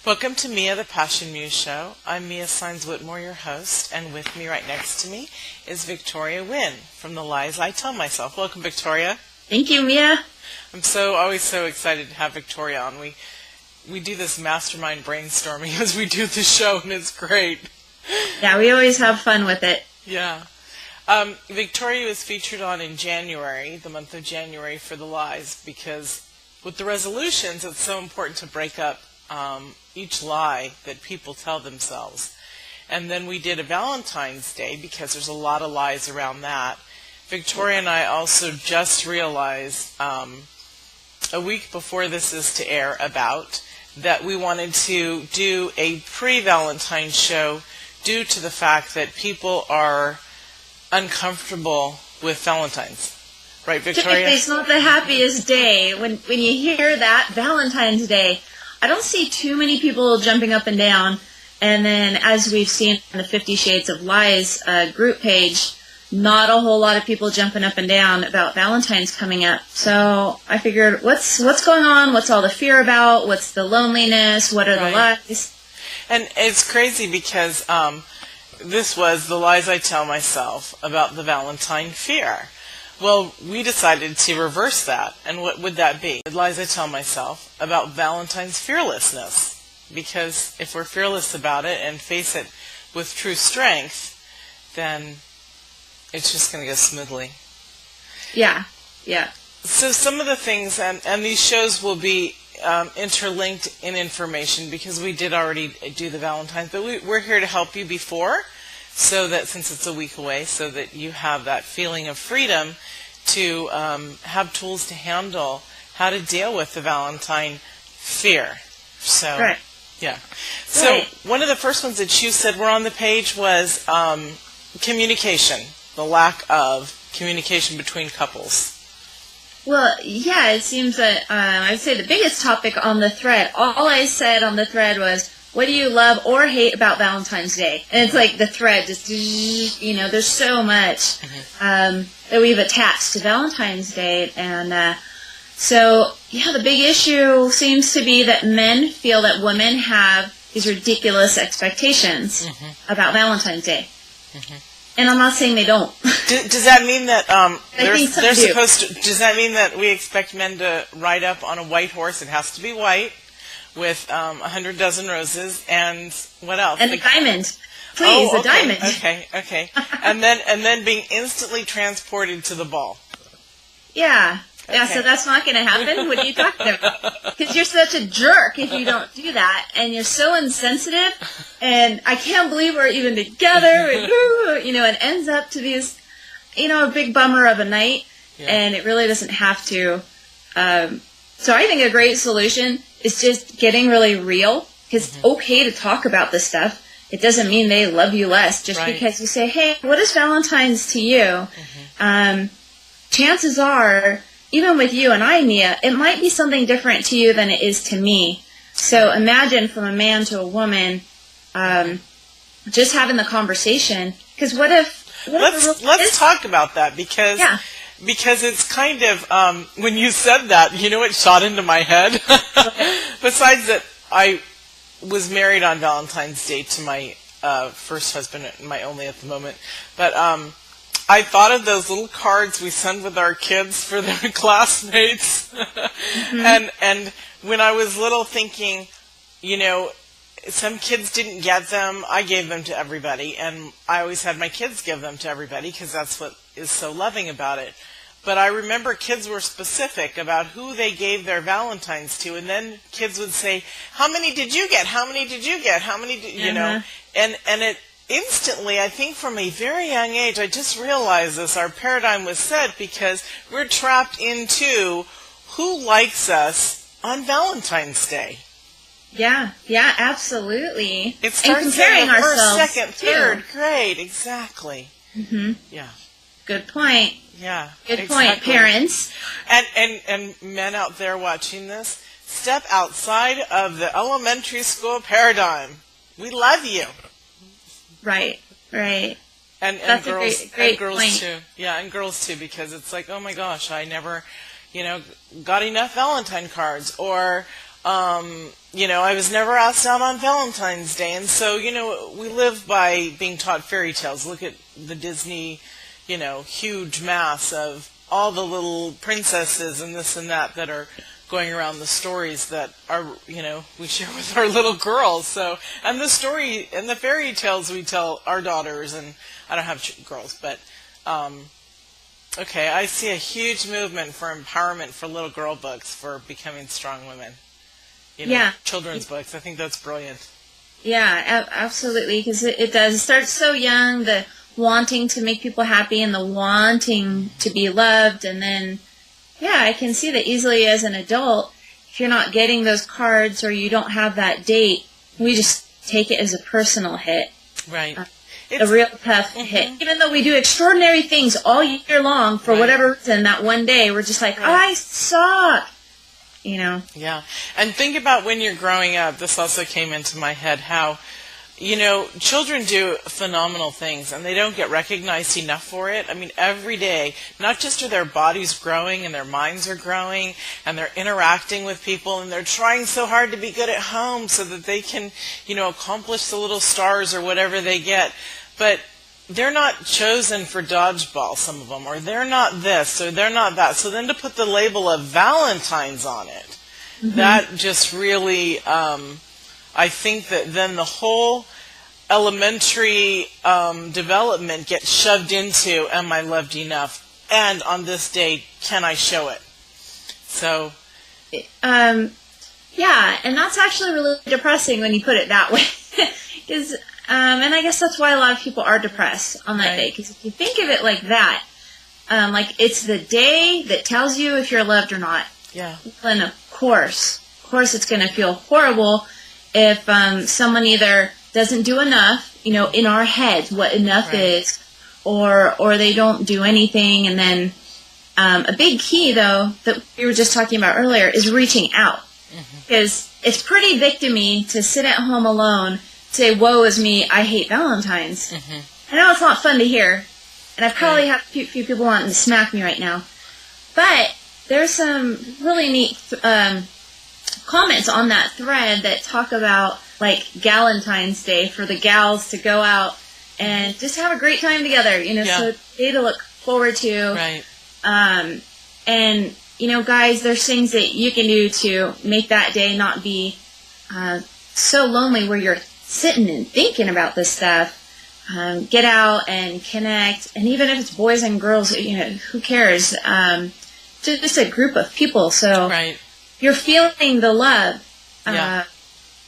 Welcome to Mia, the Passion Muse Show. I'm Mia Sines-Whitmore, your host, and with me right next to me is Victoria Wynn from The Lies I Tell Myself. Welcome, Victoria. Thank you, Mia. I'm always so excited to have Victoria on. We do this mastermind brainstorming as we do the show, and it's great. Yeah, we always have fun with it. Yeah. Victoria was featured on in January, the month of January, for The Lies, because with the resolutions, it's so important to break up each lie that people tell themselves. And then we did a Valentine's Day, because there's a lot of lies around that. Victoria and I also just realized a week before this is to air that we wanted to do a pre-Valentine's show due to the fact that people are uncomfortable with Valentine's. Right, Victoria? Typically, it's not the happiest day. When you hear that, Valentine's Day, I don't see too many people jumping up and down. And then, as we've seen on the 50 Shades of Lies group page, not a whole lot of people jumping up and down about Valentine's coming up. So I figured, what's going on? What's all the fear about? What's the loneliness? What are the lies? And it's crazy because this was The Lies I Tell Myself about the Valentine fear. Well, we decided to reverse that. And what would that be? The Lies I Tell Myself about Valentine's fearlessness. Because if we're fearless about it and face it with true strength, then it's just going to go smoothly. Yeah. So some of the things, and these shows will be interlinked in information because we did already do the Valentine's, but we're here to help you before, so that since it's a week away, so that you have that feeling of freedom to have tools to handle how to deal with the Valentine fear. So, right. Yeah. So one of the first ones that you said were on the page was communication, the lack of communication between couples. Well, yeah, it seems that I'd say the biggest topic on the thread, all I said on the thread was, what do you love or hate about Valentine's Day? And it's like the thread just, there's so much that we've attached to Valentine's Day. And so, the big issue seems to be that men feel that women have these ridiculous expectations about Valentine's Day. And I'm not saying they don't. Does that mean that they're supposed to? Does that mean that we expect men to ride up on a white horse? It has to be white, with 100 dozen roses, and what else? And a diamond, please, a diamond. Okay. and then being instantly transported to the ball. Yeah. Okay. Yeah, so that's not going to happen? What are you talking about? Because you're such a jerk if you don't do that, and you're so insensitive, and I can't believe we're even together, and, it ends up to be this, a big bummer of a night, and it really doesn't have to. So I think a great solution is just getting really real, because it's okay to talk about this stuff. It doesn't mean they love you less, just because you say, hey, what is Valentine's to you? Chances are, even with you and I, Mia, it might be something different to you than it is to me. So imagine from a man to a woman, just having the conversation. Because let's talk about that because it's kind of when you said that, it shot into my head. Besides that, I was married on Valentine's Day to my first husband, my only at the moment, but I thought of those little cards we send with our kids for their classmates. And when I was little thinking, some kids didn't get them, I gave them to everybody. And I always had my kids give them to everybody because that's what is so loving about it. But I remember kids were specific about who they gave their Valentines to. And then kids would say, how many did you get? How many did you get? How many did, And it instantly, I think from a very young age, I just realized this, our paradigm was set because we're trapped into who likes us on Valentine's Day. Yeah, absolutely. It starts comparing in the first, ourselves, second, third grade, exactly. Yeah. Good point. Yeah. Good point, parents. And men out there watching this, step outside of the elementary school paradigm. We love you. Right. And That's girls, a great and girls point. too. Yeah, and girls too, because it's like, oh my gosh, I never, got enough Valentine cards, or I was never asked out on Valentine's Day. And so, we live by being taught fairy tales. Look at the Disney, huge mass of all the little princesses and this and that are going around, the stories that are, we share with our little girls. So, and the story and the fairy tales we tell our daughters, and I don't have girls, but, okay, I see a huge movement for empowerment for little girl books for becoming strong women. Children's books. I think that's brilliant. Yeah, absolutely, because it does. It starts so young, the wanting to make people happy and the wanting to be loved, and then, I can see that easily as an adult, if you're not getting those cards or you don't have that date, we just take it as a personal hit. Right. A real tough hit. Even though we do extraordinary things all year long, for whatever reason, that one day, we're just like, I suck. Yeah. And think about when you're growing up, this also came into my head, how, children do phenomenal things and they don't get recognized enough for it. I mean, every day, not just are their bodies growing and their minds are growing and they're interacting with people and they're trying so hard to be good at home so that they can, accomplish the little stars or whatever they get. But they're not chosen for dodgeball, some of them, or they're not this, or they're not that. So then to put the label of Valentine's on it, that just really, I think that then the whole elementary development gets shoved into, am I loved enough? And on this day, can I show it? So, and that's actually really depressing when you put it that way. Because, and I guess that's why a lot of people are depressed on that day. Because if you think of it like that, like it's the day that tells you if you're loved or not. Yeah. And of course it's going to feel horrible if someone either doesn't do enough, in our heads what enough is, or they don't do anything. And then a big key, though, that we were just talking about earlier is reaching out. Because it's pretty victim-y to sit at home alone, say, woe is me, I hate Valentine's. I know it's not fun to hear, and I probably have a few people wanting to smack me right now. But there's some really neat comments on that thread that talk about, like, Galentine's Day for the gals to go out and just have a great time together, so a day to look forward to. Right. And, guys, there's things that you can do to make that day not be so lonely where you're sitting and thinking about this stuff. Get out and connect, and even if it's boys and girls, who cares? Just a group of people, so you're feeling the love.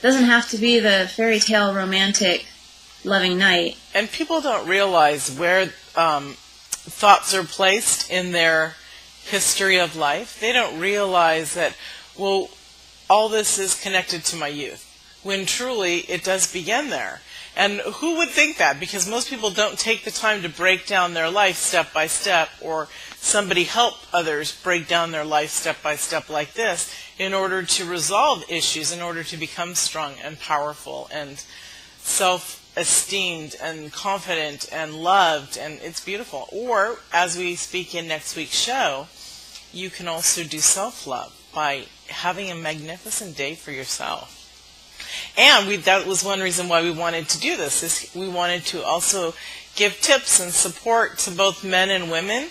Doesn't have to be the fairy tale romantic loving night. And people don't realize where thoughts are placed in their history of life. They don't realize that, all this is connected to my youth, when truly it does begin there. And who would think that? Because most people don't take the time to break down their life step by step, or somebody help others break down their life step by step like this in order to resolve issues, in order to become strong and powerful and self-esteemed and confident and loved. And it's beautiful. Or, as we speak in next week's show, you can also do self-love by having a magnificent day for yourself. And that was one reason why we wanted to do this. Is we wanted to also give tips and support to both men and women.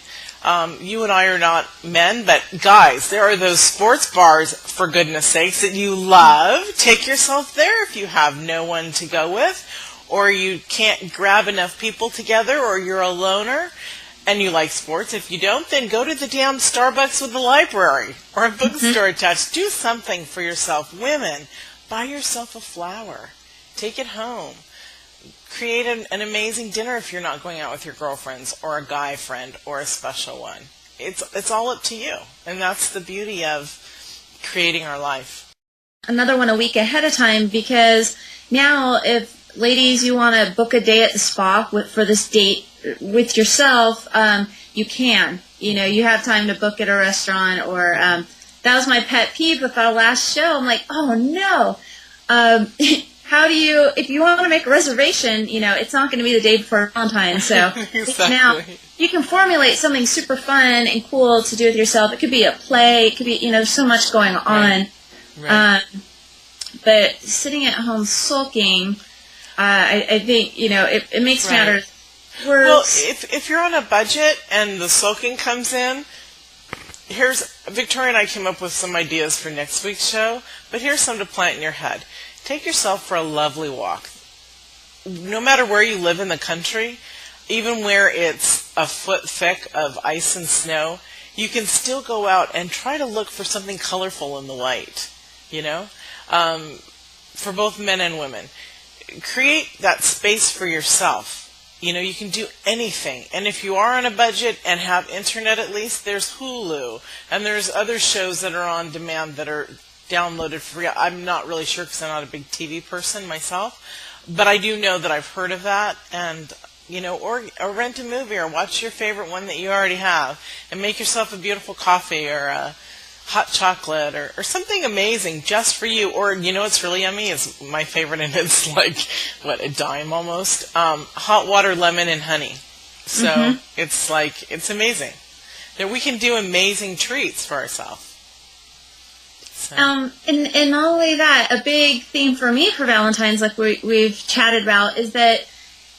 You and I are not men, but guys, there are those sports bars, for goodness sakes, that you love. Take yourself there if you have no one to go with, or you can't grab enough people together, or you're a loner and you like sports. If you don't, then go to the damn Starbucks with the library or a bookstore attached. Do something for yourself. Women, buy yourself a flower. Take it home. Create an amazing dinner if you're not going out with your girlfriends or a guy friend or a special one. It's all up to you. And that's the beauty of creating our life. Another one a week ahead of time, because now if, ladies, you want to book a day at the spa for this date with yourself, you can. You have time to book at a restaurant, or that was my pet peeve with our last show. I'm like, oh no. How do you, if you want to make a reservation, it's not going to be the day before Valentine's. So exactly. Now you can formulate something super fun and cool to do with yourself. It could be a play. It could be, so much going on. Right. But sitting at home sulking, I think, it makes matters worse. Well, if you're on a budget and the sulking comes in, Victoria and I came up with some ideas for next week's show, but here's some to plant in your head. Take yourself for a lovely walk. No matter where you live in the country, even where it's a foot thick of ice and snow, you can still go out and try to look for something colorful in the white, for both men and women. Create that space for yourself. You can do anything. And if you are on a budget and have internet at least, there's Hulu. And there's other shows that are on demand that are downloaded for free. I'm not really sure because I'm not a big TV person myself. But I do know that I've heard of that. And, or rent a movie or watch your favorite one that you already have. And make yourself a beautiful coffee or a hot chocolate or something amazing just for you. Or, what's really yummy is my favorite, and it's like, a dime almost. Hot water, lemon, and honey. So it's amazing. That we can do amazing treats for ourselves. So. And not only that, a big theme for me for Valentine's, like we've chatted about, is that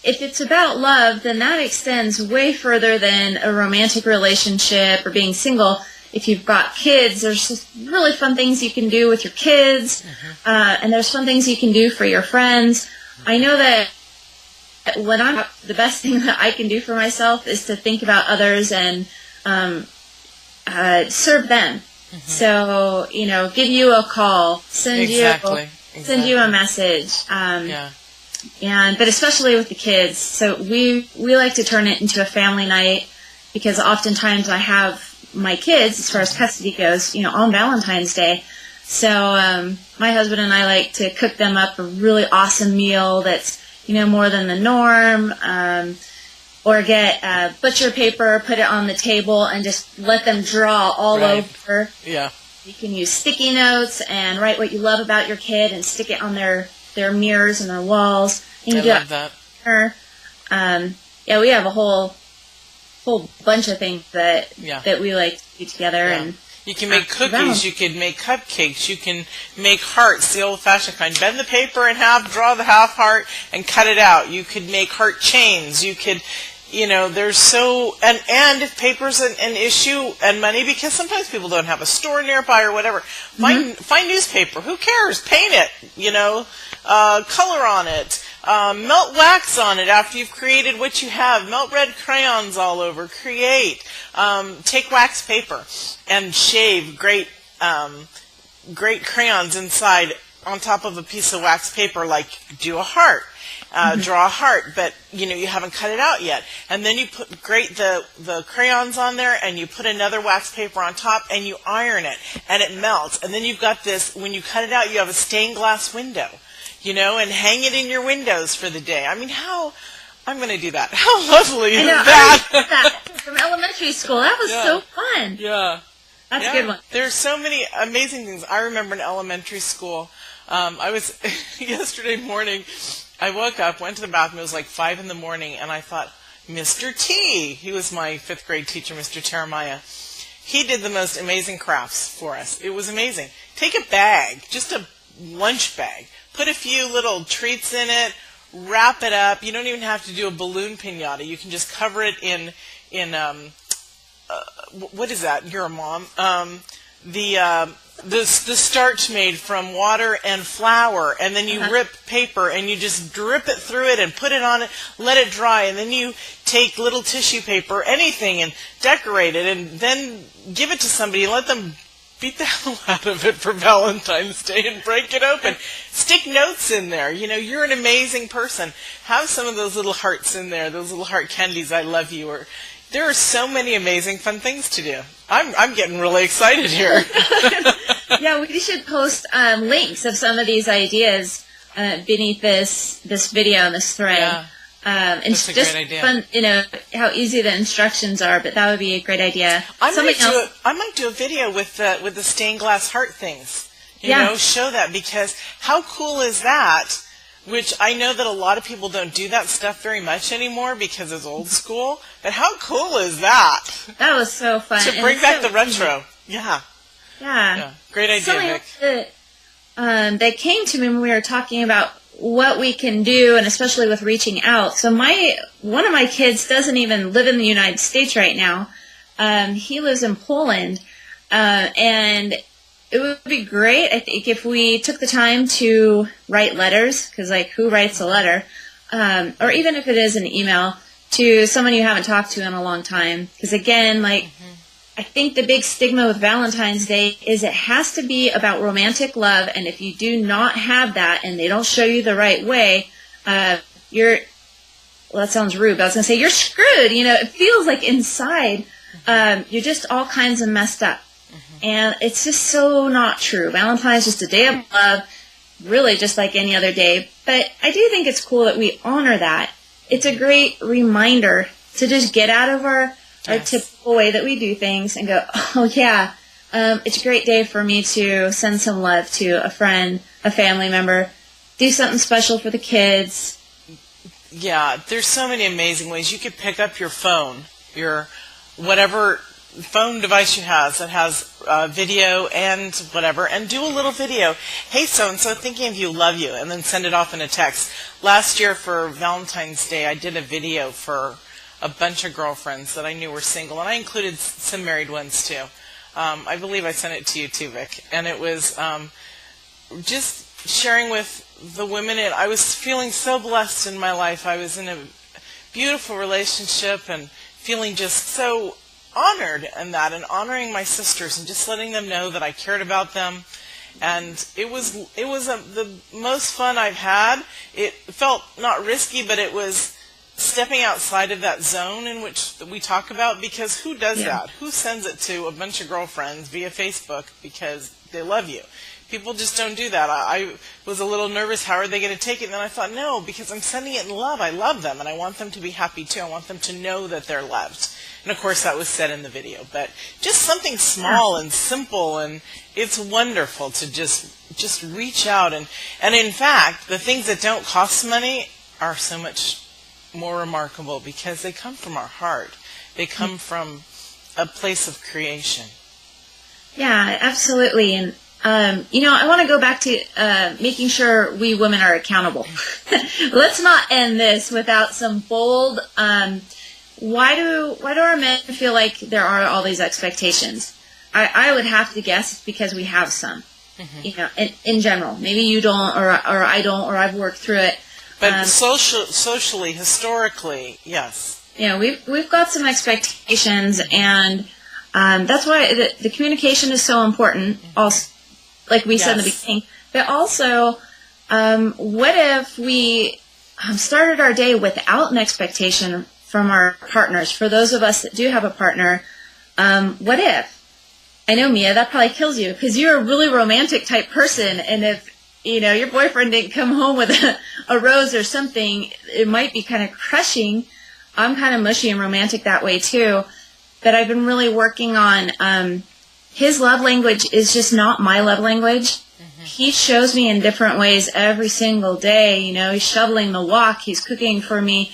if it's about love, then that extends way further than a romantic relationship or being single. If you've got kids, there's just really fun things you can do with your kids, and there's fun things you can do for your friends. I know that when the best thing that I can do for myself is to think about others and serve them. So, give you a call, send you a message. But especially with the kids. So we like to turn it into a family night because oftentimes I have my kids, as far as custody goes, on Valentine's Day. So my husband and I like to cook them up a really awesome meal that's, more than the norm, or get butcher paper, put it on the table, and just let them draw all over. Yeah. You can use sticky notes and write what you love about your kid and stick it on their mirrors and their walls. And I love that. We have a whole bunch of things that we like to do together. Yeah. And you can make cookies, you can make cupcakes, you can make hearts, the old-fashioned kind. Bend the paper in half, draw the half heart, and cut it out. You could make heart chains. You could, there's so... And if paper's an issue and money, because sometimes people don't have a store nearby or whatever, find newspaper. Who cares? Paint it, color on it. Melt wax on it after you've created what you have. Melt red crayons all over. Create. Take wax paper and shave great crayons inside on top of a piece of wax paper, like do a heart. Draw a heart, but you haven't cut it out yet. And then you grate the crayons on there, and you put another wax paper on top, and you iron it, and it melts. And then you've got this, when you cut it out, you have a stained glass window. And hang it in your windows for the day. I mean, I'm going to do that. How lovely is that? I did that from elementary school. That was so fun. Yeah. That's a good one. There's so many amazing things. I remember in elementary school, I was, yesterday morning, I woke up, went to the bathroom, it was like 5 in the morning, and I thought, Mr. T, he was my 5th grade teacher, Mr. Jeremiah. He did the most amazing crafts for us. It was amazing. Take a bag, just a lunch bag. Put a few little treats in it, wrap it up. You don't even have to do a balloon piñata. You can just cover it in what is that? You're a mom. The starch made from water and flour, and then you rip paper and you just drip it through it and put it on it, let it dry, and then you take little tissue paper, anything, and decorate it, and then give it to somebody and let them beat the hell out of it for Valentine's Day and break it open. Stick notes in there. You're an amazing person. Have some of those little hearts in there, those little heart candies, I love you. Or there are so many amazing fun things to do. I'm getting really excited here. Yeah, we should post links of some of these ideas beneath this video and this thread. Yeah. It's just fun, how easy the instructions are, but that would be a great idea. I might do a video with the stained glass heart things. Show that, because how cool is that? Which I know that a lot of people don't do that stuff very much anymore because it's old school. But how cool is that? That was so fun. To bring back the retro. Yeah. Yeah. Great idea, Vic. that came to me when we were talking about what we can do, and especially with reaching out. So one of my kids doesn't even live in the United States right now. He lives in Poland, and it would be great, I think, if we took the time to write letters, because, like, who writes a letter? Or even if it is an email to someone you haven't talked to in a long time. Because, again, like, I think the big stigma with Valentine's Day is it has to be about romantic love, and if you do not have that and they don't show you the right way, well, that sounds rude, but I was going to say, you're screwed. You know, it feels like inside you're just all kinds of messed up. And it's just so not true. Valentine's is just a day of love, really just like any other day. But I do think it's cool that we honor that. It's a great reminder to just get out of our typical way that we do things and go, oh, yeah, it's a great day for me to send some love to a friend, a family member, do something special for the kids. Yeah, there's so many amazing ways. You could pick up your phone, your whatever phone device you have that has video and whatever, and do a little video. Hey, so-and-so, thinking of you, love you, and then send it off in a text. Last year for Valentine's Day, I did a video for a bunch of girlfriends that I knew were single, and I included some married ones too. I believe I sent it to you too, Vic, and it was just sharing with the women. I was feeling so blessed in my life. I was in a beautiful relationship and feeling just so honored in that, and honoring my sisters and just letting them know that I cared about them. And it was the most fun I've had. It felt not risky, but it was stepping outside of that zone in which we talk about, because who does that? Who sends it to a bunch of girlfriends via Facebook because they love you? People just don't do that. I was a little nervous, how are they going to take it? And then I thought, no, because I'm sending it in love. I love them, and I want them to be happy too. I want them to know that they're loved. And of course that was said in the video. But just something small and simple, and it's wonderful to just reach out. And in fact, the things that don't cost money are so much more remarkable because they come from our heart. They come from a place of creation. Yeah, absolutely. And I want to go back to making sure we women are accountable. Let's not end this without some bold. Why do our men feel like there are all these expectations? I would have to guess it's because we have some. In general. Maybe you don't, or I don't, or I've worked through it. But socially, historically, yes. We've got some expectations, and that's why the communication is so important. Also, like we said in the beginning. But also, what if we started our day without an expectation from our partners? For those of us that do have a partner, what if? I know, Mia, that probably kills you because you're a really romantic type person, and if your boyfriend didn't come home with a rose or something, it might be kind of crushing. I'm kind of mushy and romantic that way too, but I've been really working on his love language is just not my love language. He shows me in different ways every single day. He's shoveling the walk, he's cooking for me.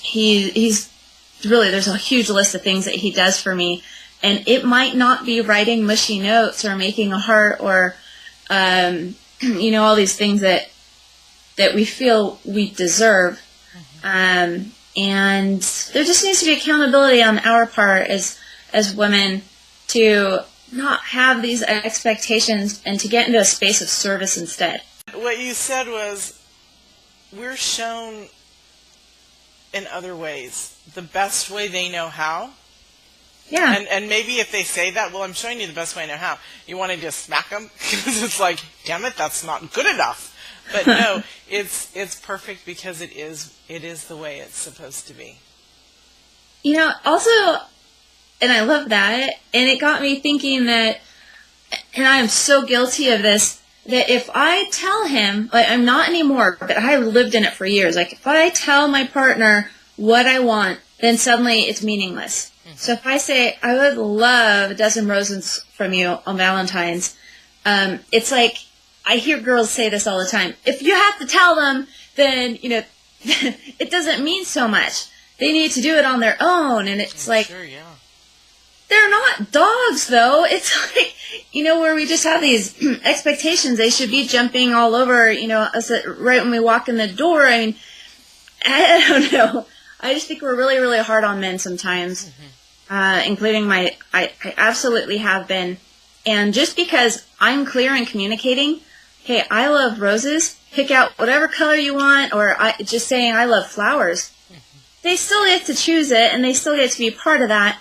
He's really, there's a huge list of things that he does for me, and it might not be writing mushy notes or making a heart or all these things that we feel we deserve. And there just needs to be accountability on our part as women to not have these expectations and to get into a space of service instead. What you said was, we're shown in other ways, the best way they know how. Yeah. And maybe if they say that, well, I'm showing you the best way I know how, you want to just smack them? Because it's like, damn it, that's not good enough. But no, it's perfect because it is the way it's supposed to be. Also, and I love that, and it got me thinking that, and I am so guilty of this, that if I tell him, like, I'm not anymore, but I lived in it for years, like, if I tell my partner what I want, then suddenly it's meaningless. So if I say, I would love a dozen roses from you on Valentine's, it's like, I hear girls say this all the time. If you have to tell them, then, it doesn't mean so much. They need to do it on their own. And it's like, sure, yeah. They're not dogs, though. It's like, where we just have these expectations. They should be jumping all over, us right when we walk in the door. I mean, I don't know. I just think we're really, really hard on men sometimes, including I absolutely have been. And just because I'm clear in communicating, hey, I love roses, pick out whatever color you want, or just saying I love flowers, they still get to choose it, and they still get to be part of that.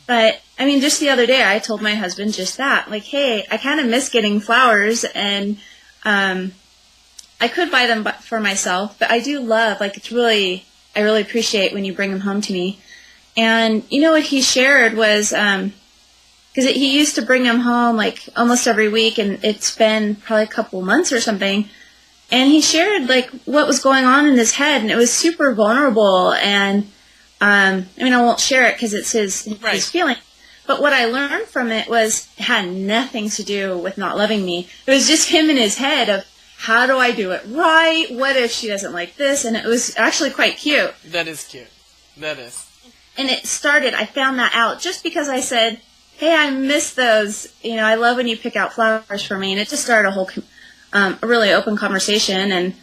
But, I mean, just the other day, I told my husband just that. Like, hey, I kind of miss getting flowers, and I could buy them for myself, but I do love, like, I really appreciate when you bring them home to me. And, what he shared was, because he used to bring them home, like, almost every week, and it's been probably a couple months or something. And he shared, like, what was going on in his head, and it was super vulnerable, and I won't share it because it's his feeling. But what I learned from it had nothing to do with not loving me. It was just him in his head of, how do I do it right? What if she doesn't like this? And it was actually quite cute. That is cute. That is. And I found that out just because I said, hey, I miss those. I love when you pick out flowers for me. And it just started a whole, a really open conversation. And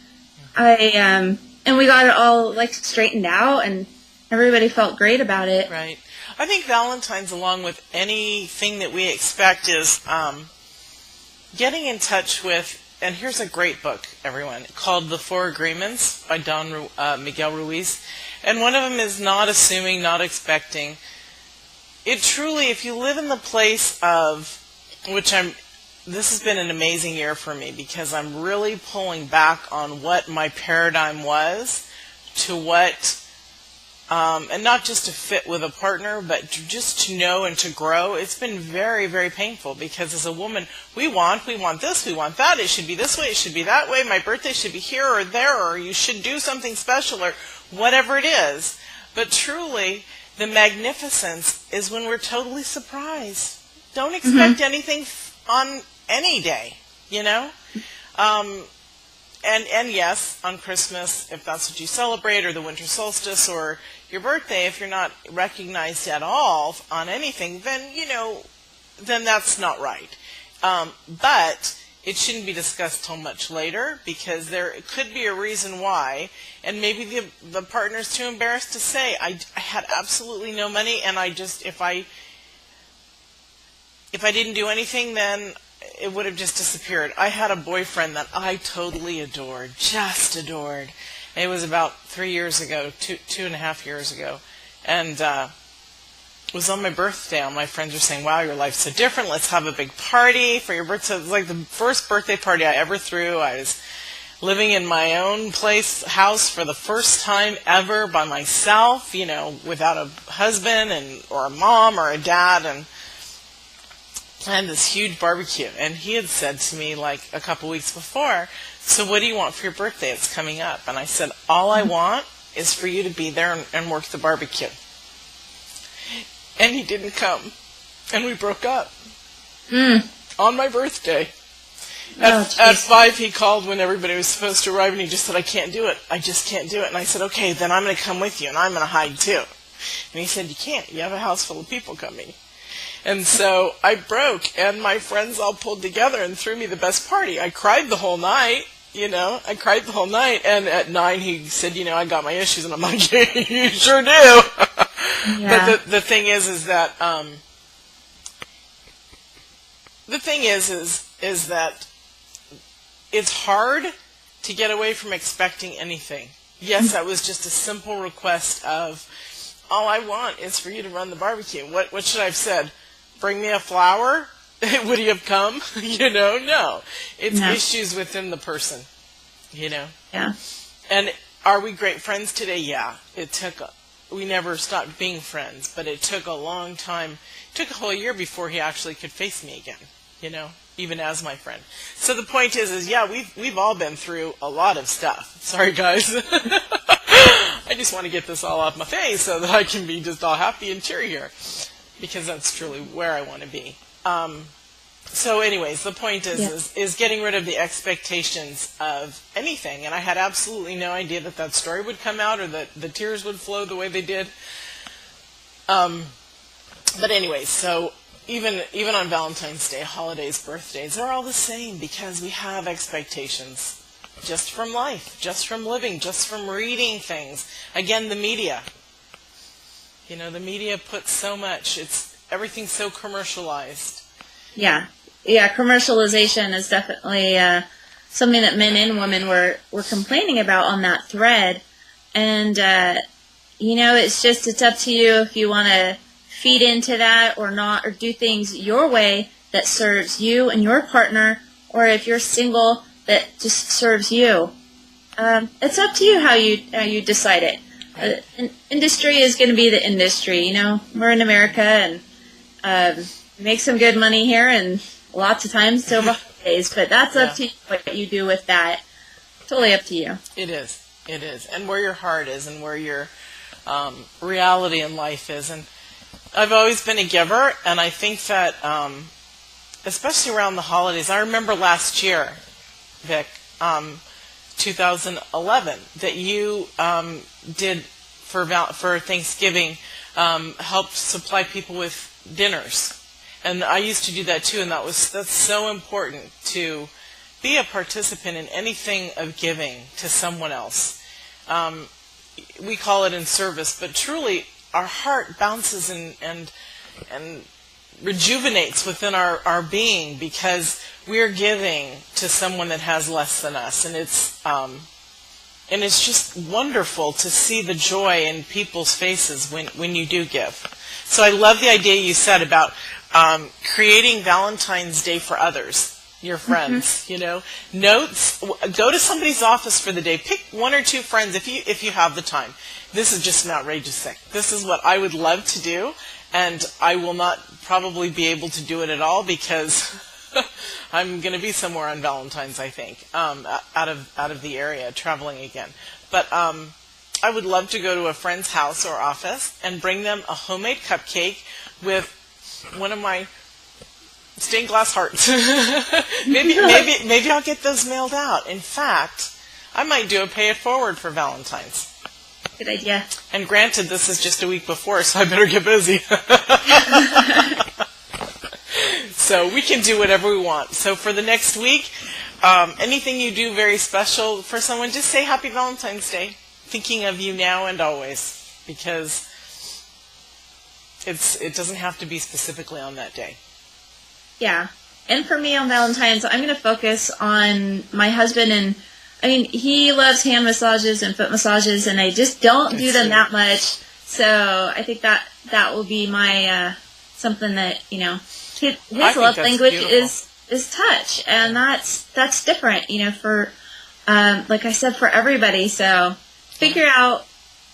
and we got it all, like, straightened out, and everybody felt great about it. Right. I think Valentine's, along with anything that we expect, is getting in touch with, and here's a great book, everyone, called The Four Agreements by Don Miguel Ruiz. And one of them is not assuming, not expecting. It truly, if you live in the place of, this has been an amazing year for me, because I'm really pulling back on what my paradigm was to what, and not just to fit with a partner, but just to know and to grow. It's been very, very painful, because as a woman, we want this, we want that, it should be this way, it should be that way, my birthday should be here or there, or you should do something special, or whatever it is. But truly, the magnificence is when we're totally surprised. Don't expect anything on any day, And yes, on Christmas, if that's what you celebrate, or the winter solstice, or your birthday, if you're not recognized at all on anything, then, then that's not right. But it shouldn't be discussed till much later, because there could be a reason why, and maybe the partner's too embarrassed to say, I had absolutely no money, and if I didn't do anything, then it would have just disappeared. I had a boyfriend that I totally adored, just adored. It was about 3 years ago, 2.5 years ago. And it was on my birthday. All my friends were saying, wow, your life's so different. Let's have a big party for your birthday. It was like the first birthday party I ever threw. I was living in my own house for the first time ever by myself, without a husband or a mom or a dad, and planned this huge barbecue. And he had said to me, like, a couple weeks before, so what do you want for your birthday? It's coming up. And I said, all I want is for you to be there and work the barbecue. And he didn't come. And we broke up. On my birthday. At 5, he called when everybody was supposed to arrive, and he just said, I can't do it. I just can't do it. And I said, okay, then I'm going to come with you, and I'm going to hide too. And he said, you can't. You have a house full of people coming. And so I broke, and my friends all pulled together and threw me the best party. I cried the whole night, and at 9 he said, I got my issues, and I'm like, you sure do. Yeah. But the thing is that, is that it's hard to get away from expecting anything. Yes, that was just a simple request of, all I want is for you to run the barbecue. What should I have said? Bring me a flower? Would he have come? No. It's issues within the person, Yeah. And are we great friends today? Yeah. We never stopped being friends, but it took a long time. It took a whole year before he actually could face me again, even as my friend. So the point is yeah, we've all been through a lot of stuff. Sorry, guys. I just want to get this all off my face so that I can be just all happy and cheery here, because that's truly where I want to be. So anyways, the point is getting rid of the expectations of anything. And I had absolutely no idea that story would come out, or that the tears would flow the way they did. But anyway, so even on Valentine's Day, holidays, birthdays, they're all the same because we have expectations just from life, just from living, just from reading things. Again, the media. The media puts so much. Everything's so commercialized. Yeah. Yeah, commercialization is definitely something that men and women were complaining about on that thread. And, it's up to you if you want to feed into that or not, or do things your way that serves you and your partner, or if you're single, that just serves you. It's up to you how you decide it. Industry is going to be the industry. We're in America and make some good money here, and lots of times it's over holidays. But that's up to you what you do with that. Totally up to you. It is, and where your heart is, and where your reality in life is. And I've always been a giver, and I think that, especially around the holidays, I remember last year, Vic, 2011, that you did for Thanksgiving, helped supply people with dinners. And I used to do that too, and that's so important to be a participant in anything of giving to someone else. We call it in service, but truly our heart bounces and rejuvenates within our being because we're giving to someone that has less than us, and it's just wonderful to see the joy in people's faces when you do give. So I love the idea you said about creating Valentine's Day for others, your friends. Notes. Go to somebody's office for the day. Pick one or two friends if you have the time. This is just an outrageous thing. This is what I would love to do, and I will not probably be able to do it at all because I'm going to be somewhere on Valentine's, I think, out of the area, traveling again. But I would love to go to a friend's house or office and bring them a homemade cupcake with one of my stained glass hearts. maybe I'll get those mailed out. In fact, I might do a pay it forward for Valentine's. Good idea. And granted, this is just a week before, so I better get busy. So we can do whatever we want. So for the next week, anything you do very special for someone, just say Happy Valentine's Day. Thinking of you now and always, because it doesn't have to be specifically on that day. Yeah. And for me on Valentine's, I'm going to focus on my husband, and he loves hand massages and foot massages, and I just don't do them that much. So I think that will be my something that, his love language is touch, and that's different, for like I said, for everybody. So figure out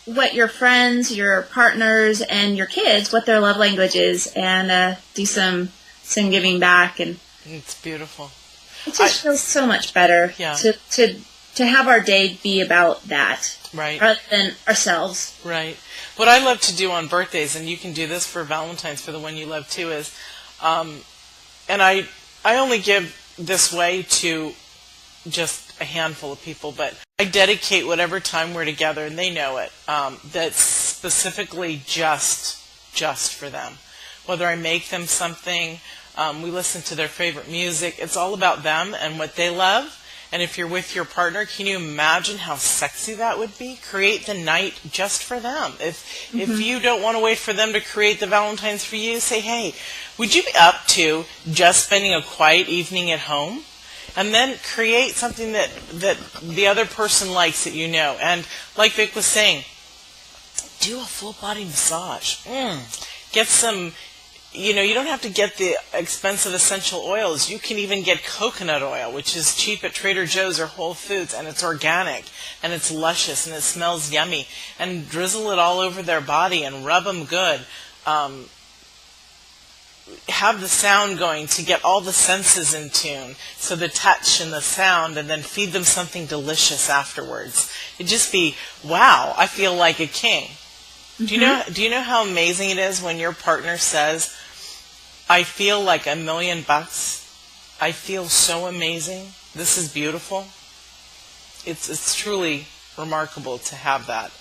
what your friends, your partners, and your kids, what their love language is, and do some giving back. And it's beautiful. It just feels so much better to have our day be about that, right, rather than ourselves. Right. What I love to do on birthdays, and you can do this for Valentine's for the one you love too, is, and I only give this way to just a handful of people, but I dedicate whatever time we're together, and they know it, that's specifically just for them. Whether I make them something, we listen to their favorite music, it's all about them and what they love. And if you're with your partner, can you imagine how sexy that would be? Create the night just for them. If you don't want to wait for them to create the Valentine's for you, say, hey, would you be up to just spending a quiet evening at home? And then create something that the other person likes that you know. And like Vic was saying, do a full body massage. Get some... you don't have to get the expensive essential oils. You can even get coconut oil, which is cheap at Trader Joe's or Whole Foods, and it's organic, and it's luscious, and it smells yummy. And drizzle it all over their body and rub them good. Have the sound going to get all the senses in tune, so the touch and the sound, and then feed them something delicious afterwards. It'd just be, wow, I feel like a king. Do you know how amazing it is when your partner says, I feel like $1 million. I feel so amazing. This is beautiful. It's truly remarkable to have that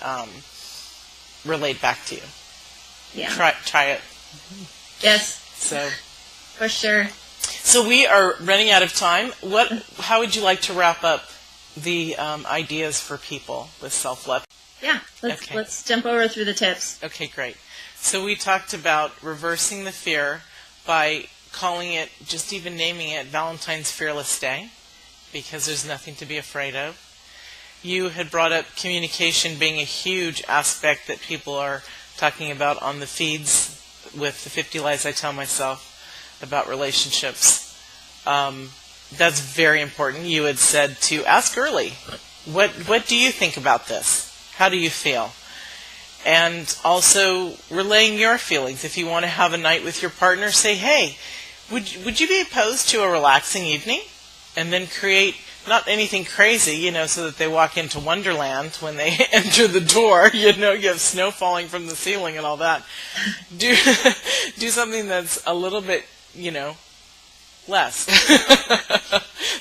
relate back to you. Yeah. Try it. Yes. So. For sure. So we are running out of time. How would you like to wrap up the ideas for people with self-love? Yeah, let's jump over through the tips. Okay, great. So we talked about reversing the fear by calling it, just even naming it, Valentine's Fearless Day, because there's nothing to be afraid of. You had brought up communication being a huge aspect that people are talking about on the feeds with the 50 Lies I Tell Myself about relationships. That's very important. You had said to ask early, what do you think about this? How do you feel? And also relaying your feelings. If you want to have a night with your partner, say, hey, would you be opposed to a relaxing evening? And then create, not anything crazy, so that they walk into Wonderland when they enter the door. You have snow falling from the ceiling and all that. Do something that's a little bit, less.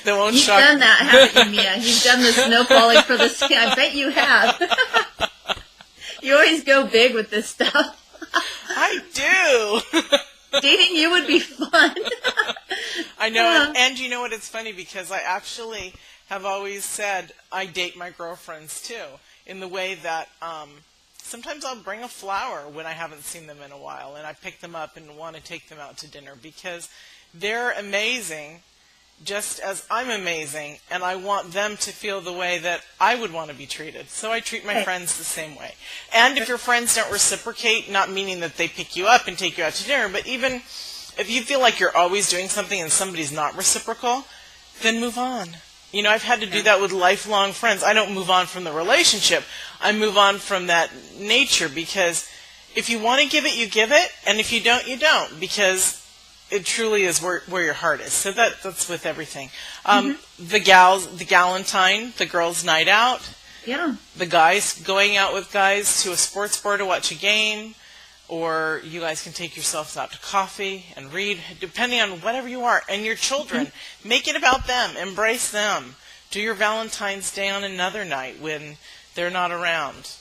That won't shock. You've done that, haven't you, Mia? You've done the snow falling for the ceiling. I bet you have. You always go big with this stuff. I do. Dating you would be fun. I know, and you know what? It's funny because I actually have always said I date my girlfriends too, in the way that sometimes I'll bring a flower when I haven't seen them in a while, and I pick them up and want to take them out to dinner because they're amazing, just as I'm amazing, and I want them to feel the way that I would want to be treated. So I treat my friends the same way. And if your friends don't reciprocate, not meaning that they pick you up and take you out to dinner, but even if you feel like you're always doing something and somebody's not reciprocal, then move on. I've had to do that with lifelong friends. I don't move on from the relationship. I move on from that nature, because if you want to give it, you give it, and if you don't, you don't, because it truly is where your heart is. So that's with everything. The galentine, the girls' night out. Yeah. The guys going out with guys to a sports bar to watch a game, or you guys can take yourselves out to coffee and read, depending on whatever you are. And your children, make it about them. Embrace them. Do your Valentine's Day on another night when they're not around.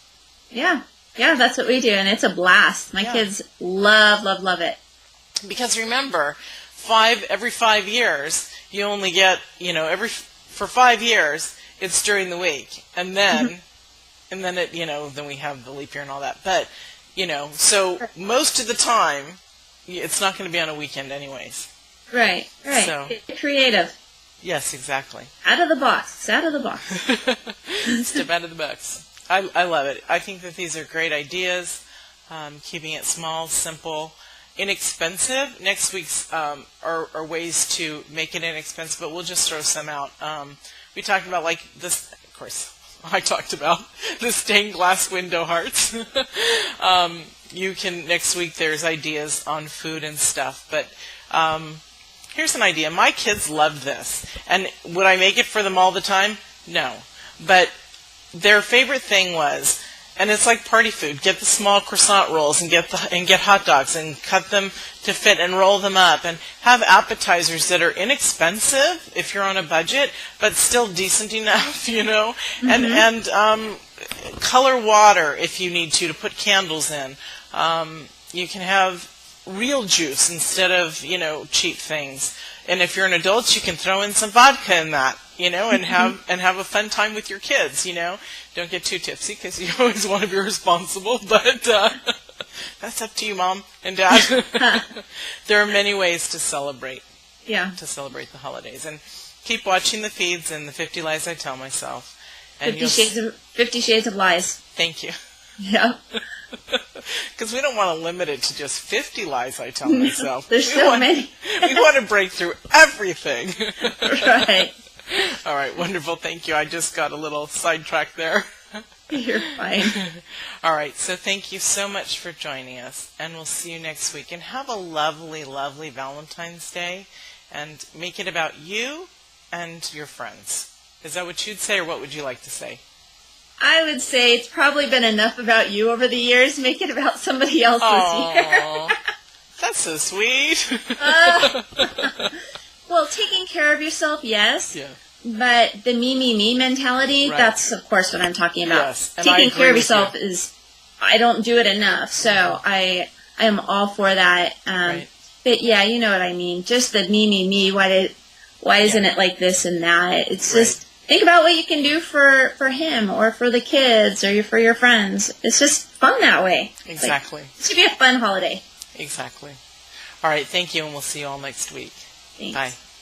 Yeah. Yeah, that's what we do, and it's a blast. My kids love it. Because remember, every 5 years, you only get, for 5 years, it's during the week. And then, then we have the leap year and all that. But, so most of the time, it's not going to be on a weekend anyways. Right. So, get creative. Yes, exactly. Out of the box. Step out of the box. I love it. I think that these are great ideas. Keeping it small, simple, inexpensive. Next week's are ways to make it inexpensive, but we'll just throw some out. We talked about this, of course, I talked about the stained glass window hearts. Next week there's ideas on food and stuff, but here's an idea. My kids loved this, and would I make it for them all the time? No, but their favorite thing was, and it's like party food, get the small croissant rolls and get hot dogs and cut them to fit and roll them up, and have appetizers that are inexpensive if you're on a budget, but still decent enough, and color water if you need to put candles in. You can have real juice instead of, cheap things. And if you're an adult, you can throw in some vodka in that, and have a fun time with your kids, Don't get too tipsy because you always want to be responsible, but that's up to you, Mom and Dad. There are many ways to celebrate. Yeah. To celebrate the holidays. And keep watching the feeds and the 50 Lies I Tell Myself. And 50 Shades of Lies. Thank you. Yeah. Because we don't want to limit it to just 50 lies I tell myself. There's so many. We want to break through everything. Right. All right, wonderful. Thank you. I just got a little sidetracked there. You're fine. All right, so thank you so much for joining us, and we'll see you next week. And have a lovely, lovely Valentine's Day, and make it about you and your friends. Is that what you'd say, or what would you like to say? I would say it's probably been enough about you over the years. Make it about somebody else this year. That's so sweet. Well, taking care of yourself, yes. Yeah. But the me mentality, right. That's, of course, what I'm talking about. Yes. And taking care of yourself is, I don't do it enough. So I am all for that. Right. But yeah, you know what I mean. Just the me. Why isn't it like this and that? It's just think about what you can do for him or for the kids or for your friends. It's just fun that way. Exactly. Like, it should be a fun holiday. Exactly. All right. Thank you, and we'll see you all next week. Thanks. Bye.